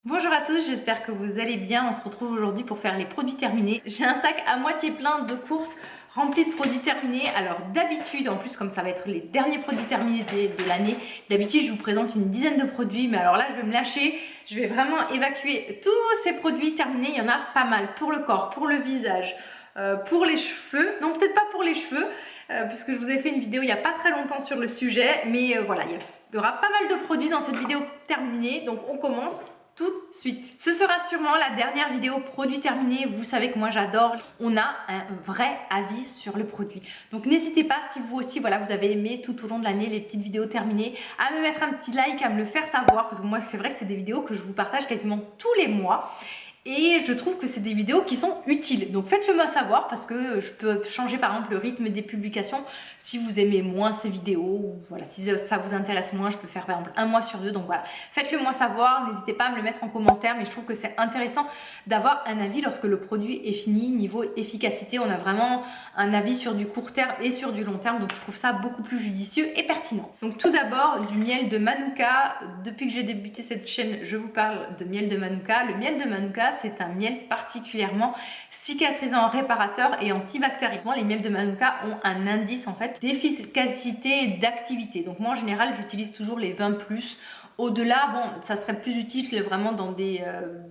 Bonjour à tous, j'espère que vous allez bien. On se retrouve aujourd'hui pour faire les produits terminés. J'ai un sac à moitié plein de courses rempli de produits terminés. Alors d'habitude, en plus comme ça va être les derniers produits terminés de l'année, d'habitude je vous présente une dizaine de produits, mais alors là je vais me lâcher. Je vais vraiment évacuer tous ces produits terminés. Il y en a pas mal pour le corps, pour le visage, pour les cheveux. Non, peut-être pas pour les cheveux, puisque je vous ai fait une vidéo il n'y a pas très longtemps sur le sujet. Mais voilà, il y aura pas mal de produits dans cette vidéo terminée. Donc on commence tout de suite. Ce sera sûrement la dernière vidéo produit terminé. Vous savez que moi j'adore. On a un vrai avis sur le produit. Donc n'hésitez pas, si vous aussi voilà, vous avez aimé tout au long de l'année les petites vidéos terminées, à me mettre un petit like, à me le faire savoir, parce que moi c'est vrai que c'est des vidéos que je vous partage quasiment tous les mois. Et je trouve que c'est des vidéos qui sont utiles. Donc faites-le moi savoir, parce que je peux changer par exemple le rythme des publications si vous aimez moins ces vidéos, ou voilà, si ça vous intéresse moins, je peux faire par exemple un mois sur deux. Donc voilà, faites-le moi savoir, n'hésitez pas à me le mettre en commentaire, mais je trouve que c'est intéressant d'avoir un avis lorsque le produit est fini. Niveau efficacité, on a vraiment un avis sur du court terme et sur du long terme, donc je trouve ça beaucoup plus judicieux et pertinent. Donc tout d'abord, du miel de Manuka. Depuis que j'ai débuté cette chaîne, je vous parle de miel de Manuka. Le miel de Manuka, c'est un miel particulièrement cicatrisant, réparateur et antibactérien. Les miels de Manuka ont un indice en fait d'efficacité et d'activité. Donc moi en général, j'utilise toujours les 20+. Au-delà, bon, ça serait plus utile vraiment dans des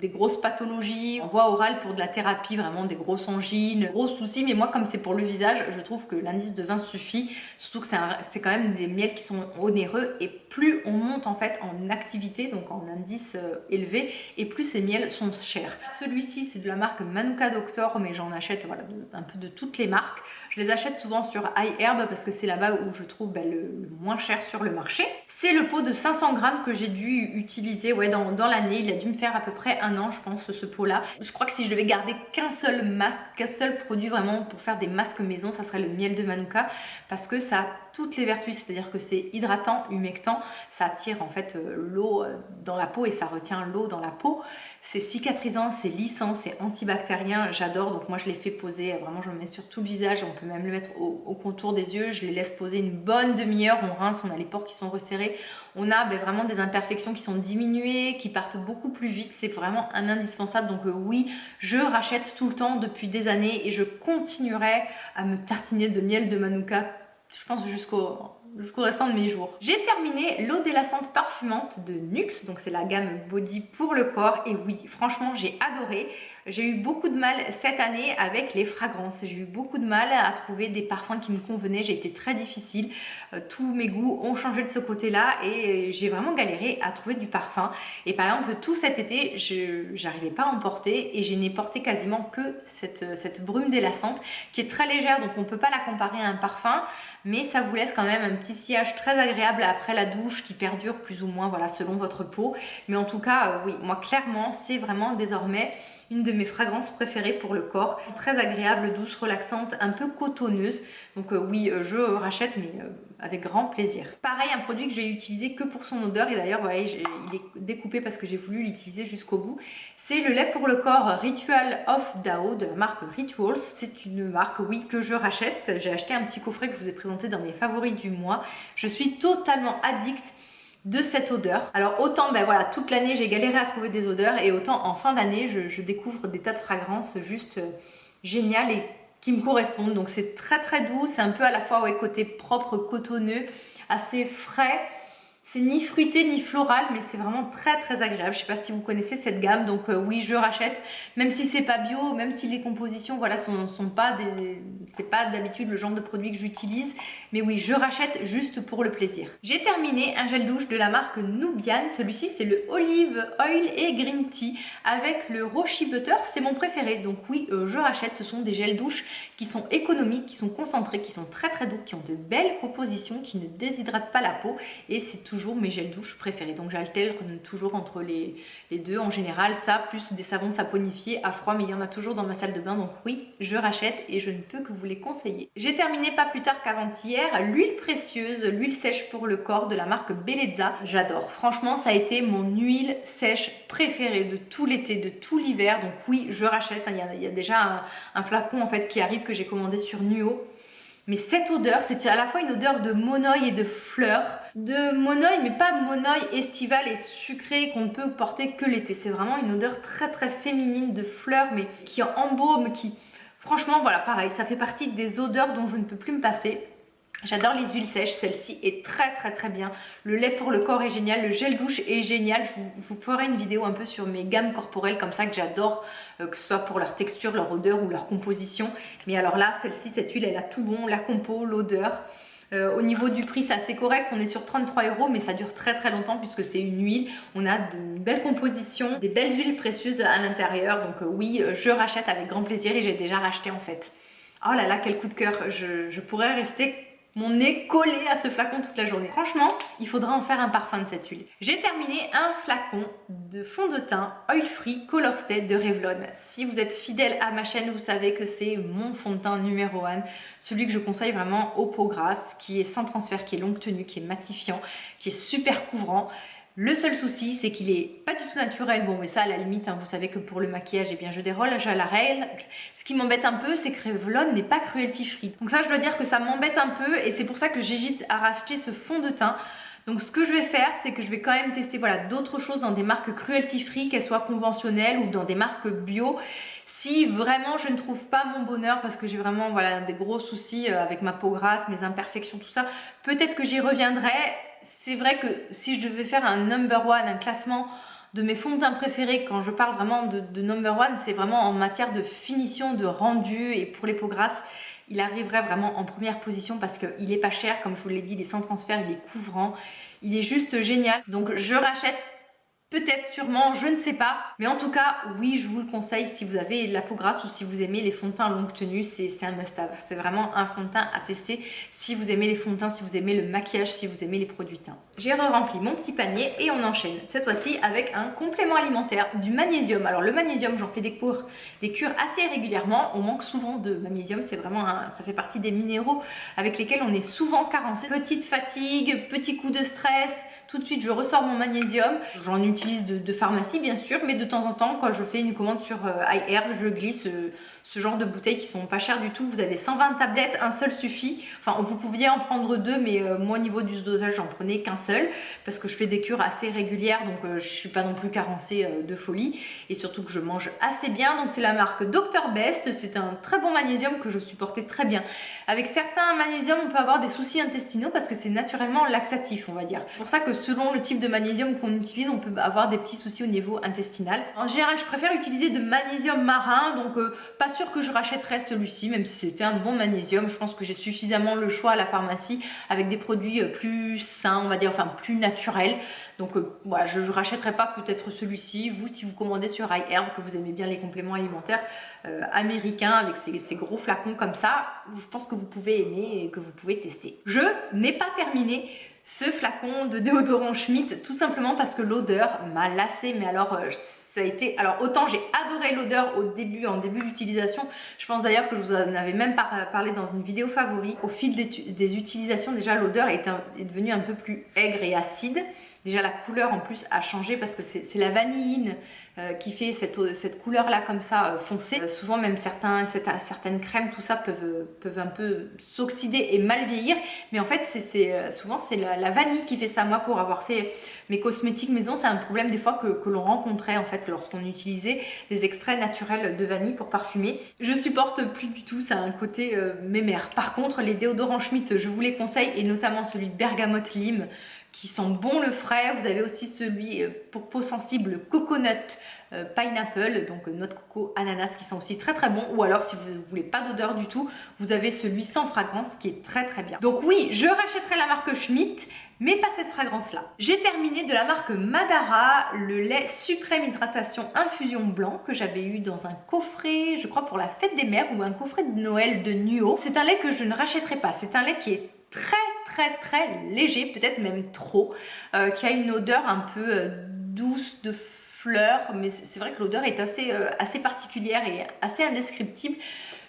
grosses pathologies, en voie orale pour de la thérapie, vraiment des grosses angines, gros soucis. Mais moi, comme c'est pour le visage, je trouve que l'indice de 20 suffit. Surtout que c'est quand même des miels qui sont onéreux, et plus on monte en fait en activité, donc en indice élevé, et plus ces miels sont chers. Celui-ci, c'est de la marque Manuka Doctor, mais j'en achète voilà, un peu de toutes les marques. Je les achète souvent sur iHerb parce que c'est là-bas où je trouve le moins cher sur le marché. C'est le pot de 500 grammes que j'ai dû utiliser dans l'année. Il a dû me faire à peu près un an, je pense, ce pot-là. Je crois que si je devais garder qu'un seul masque, qu'un seul produit vraiment pour faire des masques maison, ça serait le miel de Manuka, parce que ça a toutes les vertus, c'est-à-dire que c'est hydratant, humectant, ça attire en fait l'eau dans la peau et ça retient l'eau dans la peau. C'est cicatrisant, c'est lissant, c'est antibactérien, j'adore. Donc moi je les fais poser, vraiment je le mets sur tout le visage, on peut même le mettre au contour des yeux. Je les laisse poser une bonne demi-heure, on rince, on a les pores qui sont resserrés, on a vraiment des imperfections qui sont diminuées, qui partent beaucoup plus vite. C'est vraiment un indispensable. Donc oui, je rachète tout le temps depuis des années et je continuerai à me tartiner de miel de Manuka, je pense jusqu'au restant de mes jours. J'ai terminé l'eau délassante parfumante de Nuxe, donc c'est la gamme body pour le corps. Et oui, franchement j'ai adoré. J'ai eu beaucoup de mal cette année avec les fragrances. J'ai eu beaucoup de mal à trouver des parfums qui me convenaient. J'ai été très difficile. Tous mes goûts ont changé de ce côté-là et j'ai vraiment galéré à trouver du parfum. Et par exemple, tout cet été, je n'arrivais pas à en porter et je n'ai porté quasiment que cette brume délassante qui est très légère, donc on ne peut pas la comparer à un parfum, mais ça vous laisse quand même un petit sillage très agréable après la douche qui perdure plus ou moins, voilà, selon votre peau. Mais en tout cas, oui, moi clairement, c'est vraiment désormais une de mes fragrances préférées pour le corps. Très agréable, douce, relaxante, un peu cotonneuse. Donc oui, je rachète, mais avec grand plaisir. Pareil, un produit que j'ai utilisé que pour son odeur, et d'ailleurs, ouais, il est découpé parce que j'ai voulu l'utiliser jusqu'au bout. C'est le lait pour le corps Ritual of Dao de la marque Rituals. C'est une marque, oui, que je rachète. J'ai acheté un petit coffret que je vous ai présenté dans mes favoris du mois. Je suis totalement addict de cette odeur. Alors autant voilà, toute l'année j'ai galéré à trouver des odeurs, et autant en fin d'année je découvre des tas de fragrances juste géniales et qui me correspondent. Donc c'est très très doux, c'est un peu à la fois côté propre, cotonneux, assez frais. C'est ni fruité ni floral, mais c'est vraiment très très agréable. Je ne sais pas si vous connaissez cette gamme, donc oui, je rachète, même si c'est pas bio, même si les compositions voilà sont pas c'est pas d'habitude le genre de produit que j'utilise, mais oui, je rachète juste pour le plaisir. J'ai terminé un gel douche de la marque Nubian. Celui-ci c'est le Olive Oil et Green Tea avec le Roshi Butter, c'est mon préféré. Donc oui, je rachète. Ce sont des gels douche qui sont économiques, qui sont concentrés, qui sont très très doux, qui ont de belles compositions, qui ne déshydratent pas la peau, et c'est toujours mes gels douche préférés. Donc j'alterne toujours entre les deux en général, ça plus des savons saponifiés à froid, mais il y en a toujours dans ma salle de bain. Donc oui, je rachète et je ne peux que vous les conseiller. J'ai terminé pas plus tard qu'avant-hier l'huile précieuse, l'huile sèche pour le corps de la marque Bellezza. J'adore, franchement ça a été mon huile sèche préférée de tout l'été, de tout l'hiver. Donc oui, je rachète. Il y a déjà un flacon en fait qui arrive, que j'ai commandé sur Nuo. Mais cette odeur, c'est à la fois une odeur de monoeil et de fleurs. De monoeil, mais pas monoeil estival et sucré qu'on ne peut porter que l'été. C'est vraiment une odeur très très féminine de fleurs, mais qui embaume, qui... Franchement, voilà, pareil, ça fait partie des odeurs dont je ne peux plus me passer. J'adore les huiles sèches, celle-ci est très très très bien. Le lait pour le corps est génial, le gel douche est génial. Je vous ferai une vidéo un peu sur mes gammes corporelles comme ça que j'adore, que ce soit pour leur texture, leur odeur ou leur composition. Mais alors là, celle-ci, cette huile, elle a tout bon, la compo, l'odeur. Au niveau du prix, c'est assez correct, on est sur 33 €, mais ça dure très très longtemps puisque c'est une huile. On a de belles compositions, des belles huiles précieuses à l'intérieur. Donc oui, je rachète avec grand plaisir et j'ai déjà racheté en fait. Oh là là, quel coup de cœur, je pourrais rester mon nez collé à ce flacon toute la journée. Franchement, il faudra en faire un parfum de cette huile. J'ai terminé un flacon de fond de teint Oil Free Color Stay de Revlon. Si vous êtes fidèle à ma chaîne, vous savez que c'est mon fond de teint numéro 1. Celui que je conseille vraiment aux peaux grasses, qui est sans transfert, qui est longue tenue, qui est matifiant, qui est super couvrant. Le seul souci, c'est qu'il est pas du tout naturel. Bon, mais ça, à la limite, hein, vous savez que pour le maquillage, eh bien, je déroge à la règle. Ce qui m'embête un peu, c'est que Revlon n'est pas cruelty free. Donc ça, je dois dire que ça m'embête un peu et c'est pour ça que j'hésite à racheter ce fond de teint. Donc ce que je vais faire, c'est que je vais quand même tester voilà, d'autres choses dans des marques cruelty free, qu'elles soient conventionnelles ou dans des marques bio. Si vraiment je ne trouve pas mon bonheur parce que j'ai vraiment voilà, des gros soucis avec ma peau grasse, mes imperfections, tout ça, peut-être que j'y reviendrai. C'est vrai que si je devais faire un number one, un classement de mes fonds de teint préférés, quand je parle vraiment de number one, c'est vraiment en matière de finition, de rendu et pour les peaux grasses, il arriverait vraiment en première position parce qu'il est pas cher, comme je vous l'ai dit, il est sans transfert, il est couvrant, il est juste génial. Donc je rachète. Peut-être, sûrement, je ne sais pas. Mais en tout cas, oui, je vous le conseille si vous avez la peau grasse ou si vous aimez les fonds de teint longue tenue, c'est un must-have. C'est vraiment un fond de teint à tester si vous aimez les fonds de teint, si vous aimez le maquillage, si vous aimez les produits teint. J'ai rempli mon petit panier et on enchaîne cette fois-ci avec un complément alimentaire, du magnésium. Alors le magnésium, j'en fais des cures assez régulièrement. On manque souvent de magnésium, c'est vraiment ça fait partie des minéraux avec lesquels on est souvent carencé. Petite fatigue, petit coup de stress, tout de suite je ressors mon magnésium. J'en utilise de pharmacie bien sûr, mais de temps en temps quand je fais une commande sur iHerb, je glisse ce genre de bouteilles qui sont pas chères du tout. Vous avez 120 tablettes, un seul suffit. Enfin vous pouviez en prendre deux, mais moi au niveau du dosage j'en prenais qu'un seul parce que je fais des cures assez régulières, donc je suis pas non plus carencée de folie et surtout que je mange assez bien. Donc c'est la marque Dr Best, c'est un très bon magnésium que je supportais très bien. Avec certains magnésiums on peut avoir des soucis intestinaux parce que c'est naturellement laxatif, on va dire. C'est pour ça que selon le type de magnésium qu'on utilise, on peut avoir des petits soucis au niveau intestinal. En général, je préfère utiliser de magnésium marin, donc pas sûr que je rachèterais celui-ci, même si c'était un bon magnésium. Je pense que j'ai suffisamment le choix à la pharmacie avec des produits plus sains, on va dire, enfin plus naturels. Donc voilà, je ne rachèterai pas peut-être celui-ci. Vous, si vous commandez sur iHerb, que vous aimez bien les compléments alimentaires américains avec ces gros flacons comme ça, je pense que vous pouvez aimer et que vous pouvez tester. Je n'ai pas terminé ce flacon de déodorant Schmitt tout simplement parce que l'odeur m'a lassée, mais alors ça a été... Alors autant j'ai adoré l'odeur en début d'utilisation, je pense d'ailleurs que je vous en avais même parlé dans une vidéo favori. Au fil des utilisations, déjà l'odeur est devenue un peu plus aigre et acide. Déjà la couleur en plus a changé parce que c'est la vanilline qui fait cette couleur là comme ça foncée. Souvent même certaines crèmes, tout ça peuvent un peu s'oxyder et mal vieillir. Mais en fait souvent c'est la vanille qui fait ça. Moi pour avoir fait mes cosmétiques maison, c'est un problème des fois que l'on rencontrait en fait lorsqu'on utilisait des extraits naturels de vanille pour parfumer. Je supporte plus du tout, ça a un côté mémère. Par contre les déodorants Schmitt, je vous les conseille et notamment celui de bergamote lime qui sent bon le frais. Vous avez aussi celui pour peau sensible coconut pineapple, donc noix de coco, ananas qui sont aussi très très bons. Ou alors si vous ne voulez pas d'odeur du tout, vous avez celui sans fragrance qui est très très bien. Donc oui, je rachèterai la marque Schmitt, mais pas cette fragrance là. J'ai terminé de la marque Madara le lait suprême hydratation infusion blanc que j'avais eu dans un coffret, je crois pour la fête des mères, ou un coffret de Noël de Nuo. C'est un lait que je ne rachèterai pas, c'est un lait qui est très léger, peut-être même trop, qui a une odeur un peu douce de fleurs, mais c'est vrai que l'odeur est assez particulière et assez indescriptible.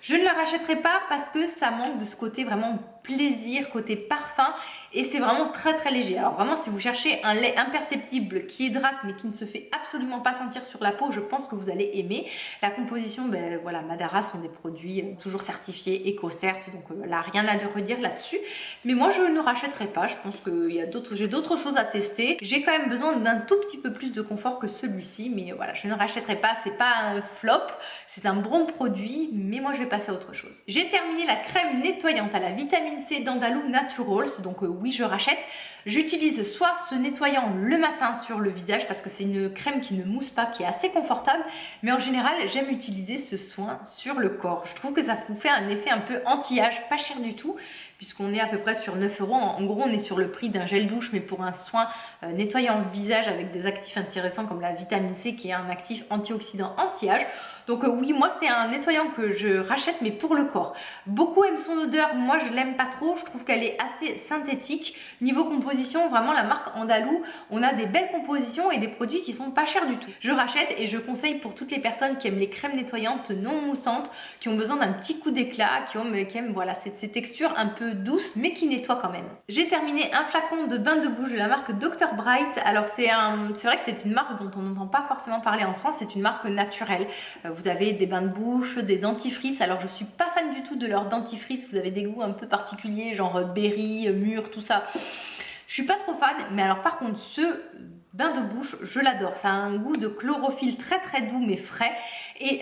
Je ne la rachèterai pas parce que ça manque de ce côté vraiment plaisir, côté parfum, et c'est vraiment très léger. Alors vraiment, si vous cherchez un lait imperceptible qui hydrate mais qui ne se fait absolument pas sentir sur la peau, je pense que vous allez aimer. La composition, ben voilà, Madara sont des produits toujours certifiés EcoCert, donc là rien à redire là-dessus. Mais moi je ne rachèterai pas, je pense que j'ai d'autres choses à tester. J'ai quand même besoin d'un tout petit peu plus de confort que celui-ci, mais voilà, je ne rachèterai pas, c'est pas un flop, c'est un bon produit, mais moi je vais passer à autre chose. J'ai terminé la crème nettoyante à la vitamine C d'Andalou Naturals, donc oui je rachète. J'utilise soit ce nettoyant le matin sur le visage parce que c'est une crème qui ne mousse pas, qui est assez confortable, mais en général j'aime utiliser ce soin sur le corps. Je trouve que ça vous fait un effet un peu anti-âge, pas cher du tout, puisqu'on est à peu près sur 9 €. En gros, on est sur le prix d'un gel douche, mais pour un soin nettoyant le visage avec des actifs intéressants comme la vitamine C, qui est un actif antioxydant anti-âge. Donc oui, moi c'est un nettoyant que je rachète, mais pour le corps. Beaucoup aiment son odeur, moi je l'aime pas trop, je trouve qu'elle est assez synthétique. Niveau composition, vraiment la marque Andalou, on a des belles compositions et des produits qui sont pas chers du tout. Je rachète et je conseille pour toutes les personnes qui aiment les crèmes nettoyantes non moussantes, qui ont besoin d'un petit coup d'éclat, qui aiment voilà, ces textures un peu douces mais qui nettoient quand même. J'ai terminé un flacon de bain de bouche de la marque Dr Bright. Alors c'est vrai que c'est une marque dont on n'entend pas forcément parler en France, c'est une marque naturelle. Vous avez des bains de bouche, des dentifrices. Alors je suis pas fan du tout de leur dentifrice, vous avez des goûts un peu particuliers, genre berry, mûr, tout ça. Je suis pas trop fan, mais alors par contre ce bain de bouche, je l'adore. Ça a un goût de chlorophylle très doux mais frais. Et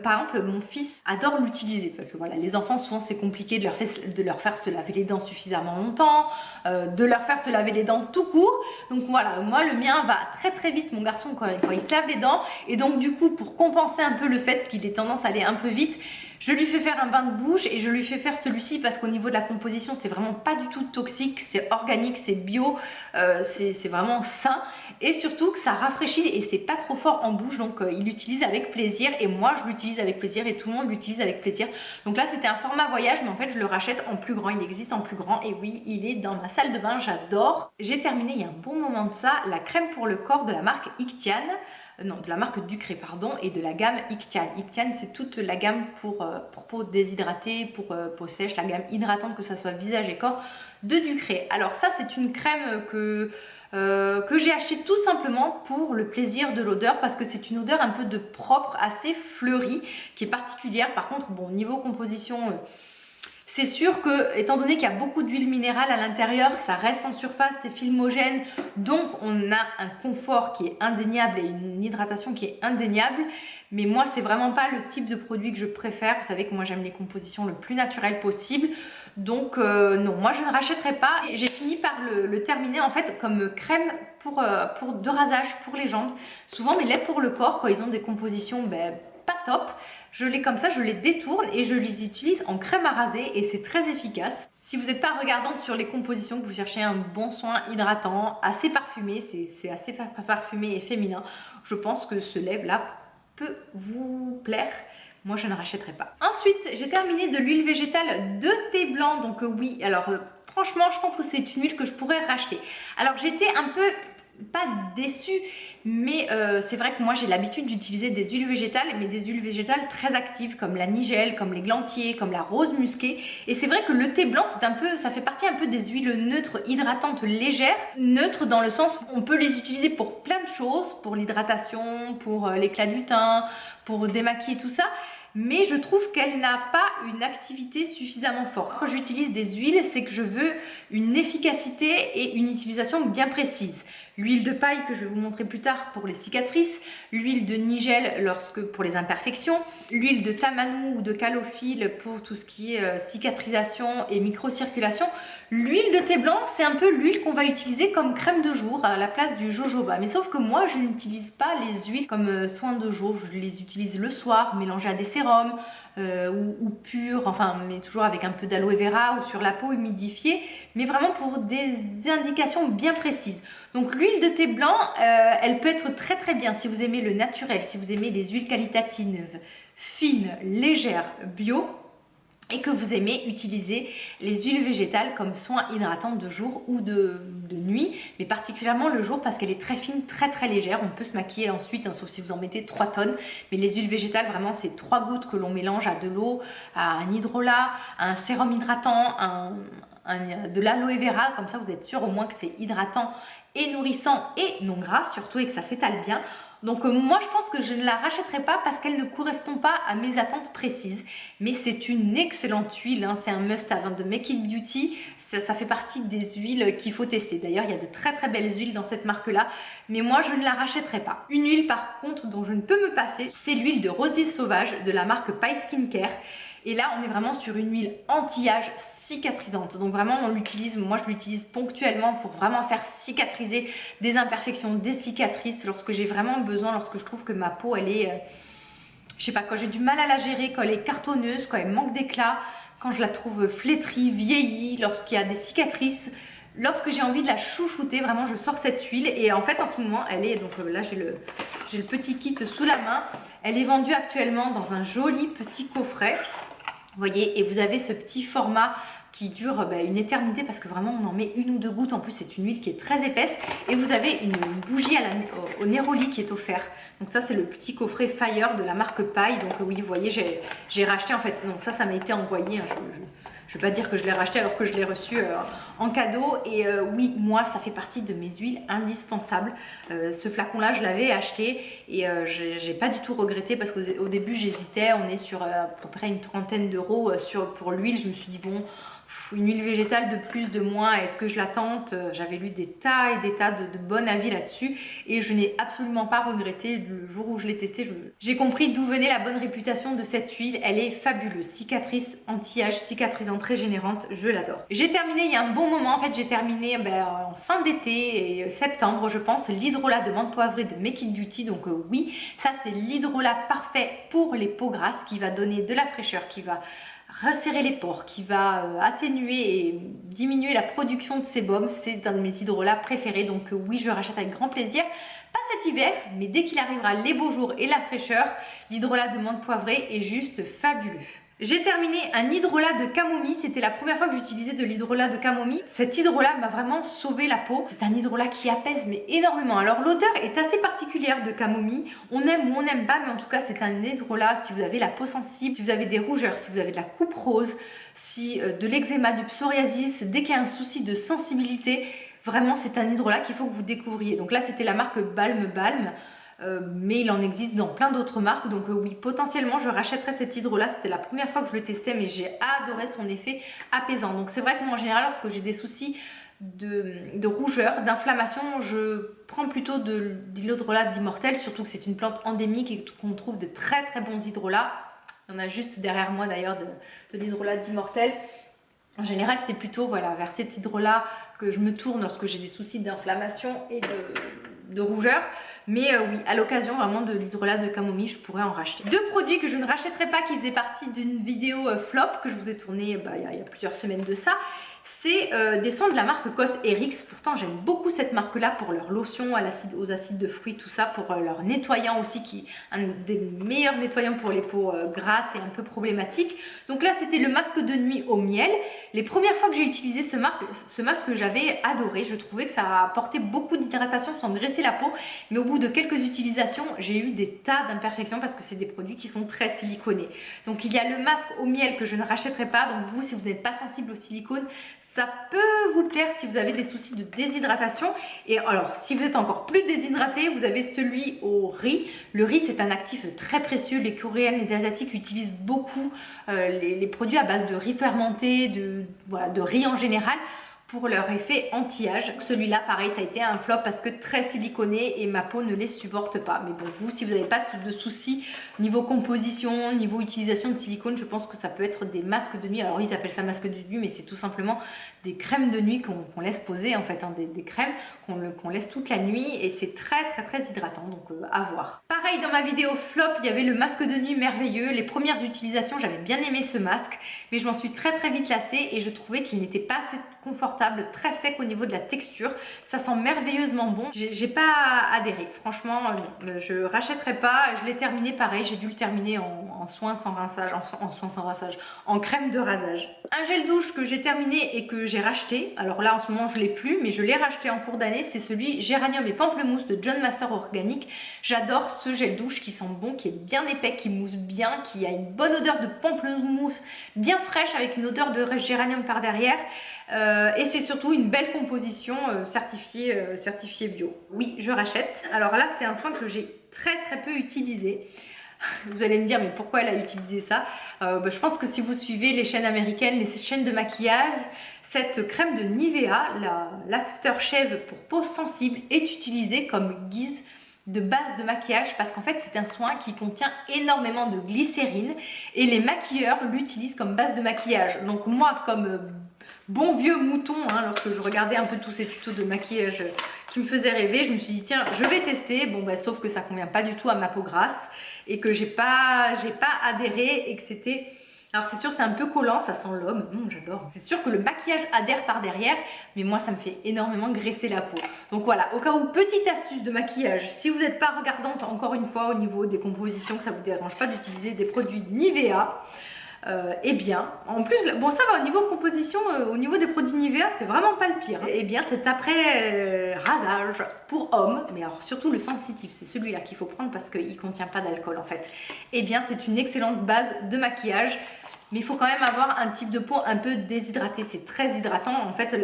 par exemple, mon fils adore l'utiliser parce que voilà, les enfants souvent c'est compliqué de leur faire se laver les dents suffisamment longtemps, de leur faire se laver les dents tout court. Donc voilà, moi le mien va très vite, mon garçon quand il se lave les dents, et donc du coup pour compenser un peu le fait qu'il ait tendance à aller un peu vite, je lui fais faire un bain de bouche et je lui fais faire celui-ci parce qu'au niveau de la composition, c'est vraiment pas du tout toxique, c'est organique, c'est bio, c'est vraiment sain, et surtout que ça rafraîchit et c'est pas trop fort en bouche, donc il l'utilise avec plaisir et moi je l'utilise avec plaisir et tout le monde l'utilise avec plaisir. Donc là c'était un format voyage, mais en fait je le rachète en plus grand, il existe en plus grand et oui, il est dans ma salle de bain, j'adore. J'ai terminé il y a un bon moment de ça la crème pour le corps de la marque Ictian. Non, de la marque Ducré, pardon, et de la gamme Ictian. Ictian, c'est toute la gamme pour peau déshydratée, pour peau sèche, la gamme hydratante, que ce soit visage et corps, de Ducré. Alors ça, c'est une crème que j'ai acheté tout simplement pour le plaisir de l'odeur, parce que c'est une odeur un peu de propre, assez fleurie, qui est particulière. Par contre, bon, niveau composition... c'est sûr que, étant donné qu'il y a beaucoup d'huile minérale à l'intérieur, ça reste en surface, c'est filmogène, donc on a un confort qui est indéniable et une hydratation qui est indéniable. Mais moi, c'est vraiment pas le type de produit que je préfère. Vous savez que moi, j'aime les compositions le plus naturelles possible. Donc non, moi je ne rachèterai pas. J'ai fini par le terminer en fait comme crème pour de rasage pour les jambes. Souvent mes laits pour le corps, quand ils ont des compositions pas top, je les comme ça, je les détourne et je les utilise en crème à raser et c'est très efficace. Si vous n'êtes pas regardante sur les compositions, que vous cherchez un bon soin hydratant, assez parfumé, c'est assez parfumé et féminin, je pense que ce lait là peut vous plaire. Moi je ne rachèterai pas. Ensuite j'ai terminé de l'huile végétale de thé blanc. Donc oui, alors franchement je pense que c'est une huile que je pourrais racheter. Alors j'étais un peu pas déçue, mais c'est vrai que moi j'ai l'habitude d'utiliser des huiles végétales, mais des huiles végétales très actives comme la nigelle, comme les glantiers, comme la rose musquée. Et c'est vrai que le thé blanc c'est un peu, ça fait partie un peu des huiles neutres, hydratantes, légères. Neutres dans le sens où on peut les utiliser pour plein de choses, pour l'hydratation, pour l'éclat du teint, pour démaquiller tout ça. Mais je trouve qu'elle n'a pas une activité suffisamment forte. Quand j'utilise des huiles, c'est que je veux une efficacité et une utilisation bien précise. L'huile de paille que je vais vous montrer plus tard pour les cicatrices, l'huile de nigelle pour les imperfections, l'huile de tamanou ou de calophylle pour tout ce qui est cicatrisation et microcirculation. L'huile de thé blanc, c'est un peu l'huile qu'on va utiliser comme crème de jour à la place du jojoba. Mais sauf que moi, je n'utilise pas les huiles comme soin de jour. Je les utilise le soir, mélangées à des sérums ou pures, enfin, mais toujours avec un peu d'aloe vera ou sur la peau humidifiée, mais vraiment pour des indications bien précises. Donc l'huile de thé blanc, elle peut être très bien si vous aimez le naturel, si vous aimez les huiles qualitatives, fines, légères, bio. et que vous aimez utiliser les huiles végétales comme soin hydratant de jour ou de nuit, mais particulièrement le jour parce qu'elle est très fine, très légère. On peut se maquiller ensuite, hein, sauf si vous en mettez 3 tonnes, mais les huiles végétales, vraiment, c'est 3 gouttes que l'on mélange à de l'eau, à un hydrolat, à un sérum hydratant, de l'aloe vera, comme ça vous êtes sûr au moins que c'est hydratant et nourrissant et non gras surtout, et que ça s'étale bien. Donc moi je pense que je ne la rachèterai pas parce qu'elle ne correspond pas à mes attentes précises, mais c'est une excellente huile, hein, c'est un must-have, hein, de Make It Beauty, ça fait partie des huiles qu'il faut tester. D'ailleurs il y a de très belles huiles dans cette marque là, mais moi je ne la rachèterai pas. Une huile par contre dont je ne peux me passer, c'est l'huile de rosier sauvage de la marque Pai Skincare. Et là, on est vraiment sur une huile anti-âge cicatrisante. Donc vraiment, on l'utilise, moi je l'utilise ponctuellement pour vraiment faire cicatriser des imperfections, des cicatrices lorsque j'ai vraiment besoin, lorsque je trouve que ma peau, elle est, je sais pas, quand j'ai du mal à la gérer, quand elle est cartonneuse, quand elle manque d'éclat, quand je la trouve flétrie, vieillie, lorsqu'il y a des cicatrices. Lorsque j'ai envie de la chouchouter, vraiment je sors cette huile et en fait en ce moment elle est, donc là j'ai le petit kit sous la main, elle est vendue actuellement dans un joli petit coffret. Vous voyez, et vous avez ce petit format qui dure une éternité parce que vraiment on en met 1 ou 2 gouttes. En plus c'est une huile qui est très épaisse et vous avez une bougie au néroli qui est offert. Donc ça c'est le petit coffret Fire de la marque Pai. Donc oui, vous voyez, j'ai racheté en fait, donc ça m'a été envoyé, hein. Je ne vais pas dire que je l'ai racheté alors que je l'ai reçu en cadeau. Et oui, moi, ça fait partie de mes huiles indispensables. Ce flacon-là, je l'avais acheté et j'ai pas du tout regretté parce qu'au début, j'hésitais. On est sur à peu près une trentaine d'euros pour l'huile. Je me suis dit, bon, une huile végétale de plus, de moins, est-ce que je la tente? J'avais lu des tas et des tas de bons avis là-dessus et je n'ai absolument pas regretté. Le jour où je l'ai testé, j'ai compris d'où venait la bonne réputation de cette huile. Elle est fabuleuse, cicatrice, anti-âge, cicatrisante, régénérante, je l'adore. J'ai terminé il y a un bon moment, en fait j'ai terminé en fin d'été et septembre je pense, l'hydrolat de menthe poivrée de Make It Beauty. Donc oui, ça c'est l'hydrolat parfait pour les peaux grasses qui va donner de la fraîcheur, qui va resserrer les pores, qui va atténuer et diminuer la production de sébum. C'est un de mes hydrolats préférés, donc oui, je rachète avec grand plaisir. Pas cet hiver, mais dès qu'il arrivera les beaux jours et la fraîcheur, l'hydrolat de menthe poivrée est juste fabuleux. J'ai terminé un hydrolat de camomille, c'était la première fois que j'utilisais de l'hydrolat de camomille. Cet hydrolat m'a vraiment sauvé la peau. C'est un hydrolat qui apaise mais énormément. Alors l'odeur est assez particulière de camomille, on aime ou on n'aime pas, mais en tout cas c'est un hydrolat si vous avez la peau sensible, si vous avez des rougeurs, si vous avez de la coupe rose, si de l'eczéma, du psoriasis, dès qu'il y a un souci de sensibilité, vraiment c'est un hydrolat qu'il faut que vous découvriez. Donc là c'était la marque Balm Balm. Mais il en existe dans plein d'autres marques, donc oui, potentiellement je rachèterai cet hydrolat. C'était la première fois que je le testais, mais j'ai adoré son effet apaisant. Donc c'est vrai que moi en général, lorsque j'ai des soucis de rougeur, d'inflammation, je prends plutôt de l'hydrolat d'Immortelle, surtout que c'est une plante endémique et qu'on trouve de très bons hydrolats. Il y en a juste derrière moi d'ailleurs de l'hydrolat d'Immortelle. En général, c'est plutôt voilà, vers cet hydrolat que je me tourne lorsque j'ai des soucis d'inflammation et de rougeur. Mais oui, à l'occasion vraiment de l'hydrolat de camomille, je pourrais en racheter. 2 produits que je ne rachèterai pas qui faisaient partie d'une vidéo flop que je vous ai tournée il y a plusieurs semaines de ça. C'est des soins de la marque Cosrx. Pourtant j'aime beaucoup cette marque là pour leur lotion aux acides de fruits, tout ça, pour leur nettoyant aussi, qui est un des meilleurs nettoyants pour les peaux grasses et un peu problématiques. Donc là c'était le masque de nuit au miel. Les premières fois que j'ai utilisé ce masque, j'avais adoré. Je trouvais que ça apportait beaucoup d'hydratation sans graisser la peau, mais au bout de quelques utilisations j'ai eu des tas d'imperfections parce que c'est des produits qui sont très siliconés. Donc il y a le masque au miel que je ne rachèterai pas. Donc vous, si vous n'êtes pas sensible au silicone, ça peut vous plaire si vous avez des soucis de déshydratation. Et alors, si vous êtes encore plus déshydraté, vous avez celui au riz. Le riz, c'est un actif très précieux. Les Coréennes, les Asiatiques utilisent beaucoup les produits à base de riz fermenté, de riz en général, pour leur effet anti-âge. Celui-là, pareil, ça a été un flop parce que très siliconé et ma peau ne les supporte pas. Mais bon, vous, si vous n'avez pas de soucis niveau composition, niveau utilisation de silicone, je pense que ça peut être des masques de nuit. Alors, ils appellent ça masque de nuit, mais c'est tout simplement des crèmes de nuit qu'on laisse poser, en fait, hein, des crèmes qu'on laisse toute la nuit et c'est très hydratant, donc à voir. Pareil, dans ma vidéo flop, il y avait le masque de nuit merveilleux. Les premières utilisations, j'avais bien aimé ce masque, mais je m'en suis très vite lassée et je trouvais qu'il n'était pas assez confortable, très sec au niveau de la texture. Ça sent merveilleusement bon. J'ai pas adhéré, franchement non, je rachèterai pas. Je l'ai terminé pareil, j'ai dû le terminer en soin sans rinçage, en crème de rasage. Un gel douche que j'ai terminé et que j'ai racheté, alors là en ce moment je l'ai plus, mais je l'ai racheté en cours d'année, c'est celui Géranium et Pamplemousse de John Master Organic. J'adore ce gel douche qui sent bon, qui est bien épais, qui mousse bien, qui a une bonne odeur de pamplemousse bien fraîche avec une odeur de géranium par derrière. Et c'est surtout une belle composition certifiée bio. Oui, je rachète. Alors là, c'est un soin que j'ai très peu utilisé. Vous allez me dire, mais pourquoi elle a utilisé ça? Je pense que si vous suivez les chaînes américaines, les chaînes de maquillage, cette crème de Nivea, l'Aftershave pour peau sensible, est utilisée comme guise de base de maquillage parce qu'en fait c'est un soin qui contient énormément de glycérine et les maquilleurs l'utilisent comme base de maquillage. Donc moi, comme bon vieux mouton, hein, lorsque je regardais un peu tous ces tutos de maquillage qui me faisaient rêver, je me suis dit tiens, je vais tester. Bon bah, sauf que ça convient pas du tout à ma peau grasse et que j'ai pas adhéré et que c'était... Alors c'est sûr, c'est un peu collant, ça sent l'homme, j'adore. C'est sûr que le maquillage adhère par derrière, mais moi ça me fait énormément graisser la peau. Donc voilà, au cas où, petite astuce de maquillage, si vous n'êtes pas regardante encore une fois au niveau des compositions, que ça ne vous dérange pas d'utiliser des produits Nivea, eh bien, en plus, bon ça va au niveau composition, au niveau des produits Nivea, c'est vraiment pas le pire. Eh bien, c'est après rasage pour hommes, mais alors surtout le sensitif, c'est celui-là qu'il faut prendre parce qu'il ne contient pas d'alcool en fait. Eh bien, c'est une excellente base de maquillage. Mais il faut quand même avoir un type de peau un peu déshydraté. C'est très hydratant. En fait,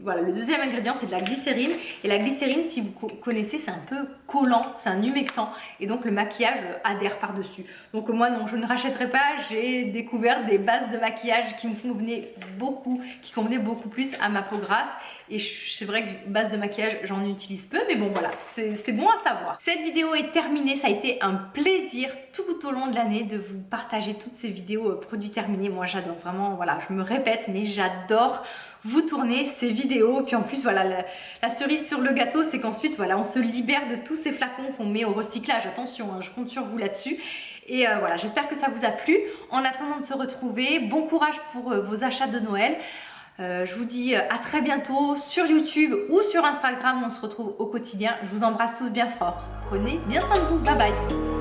voilà, le deuxième ingrédient, c'est de la glycérine. Et la glycérine, si vous connaissez, c'est un peu collant, c'est un humectant. Et donc, le maquillage adhère par-dessus. Donc, moi, non, je ne rachèterai pas. J'ai découvert des bases de maquillage qui me convenaient beaucoup, qui convenaient beaucoup plus à ma peau grasse. Et c'est vrai que base de maquillage, j'en utilise peu. Mais bon, voilà, c'est bon à savoir. Cette vidéo est terminée. Ça a été un plaisir tout au long de l'année de vous partager toutes ces vidéos produits terminés. Moi j'adore vraiment, voilà, je me répète, mais j'adore vous tourner ces vidéos. Puis en plus voilà, la cerise sur le gâteau, c'est qu'ensuite voilà, on se libère de tous ces flacons qu'on met au recyclage. Attention, hein, je compte sur vous là-dessus. Et voilà, j'espère que ça vous a plu. En attendant de se retrouver, bon courage pour vos achats de Noël. Je vous dis à très bientôt sur YouTube ou sur Instagram. On se retrouve au quotidien. Je vous embrasse tous bien fort. Prenez bien soin de vous. Bye bye.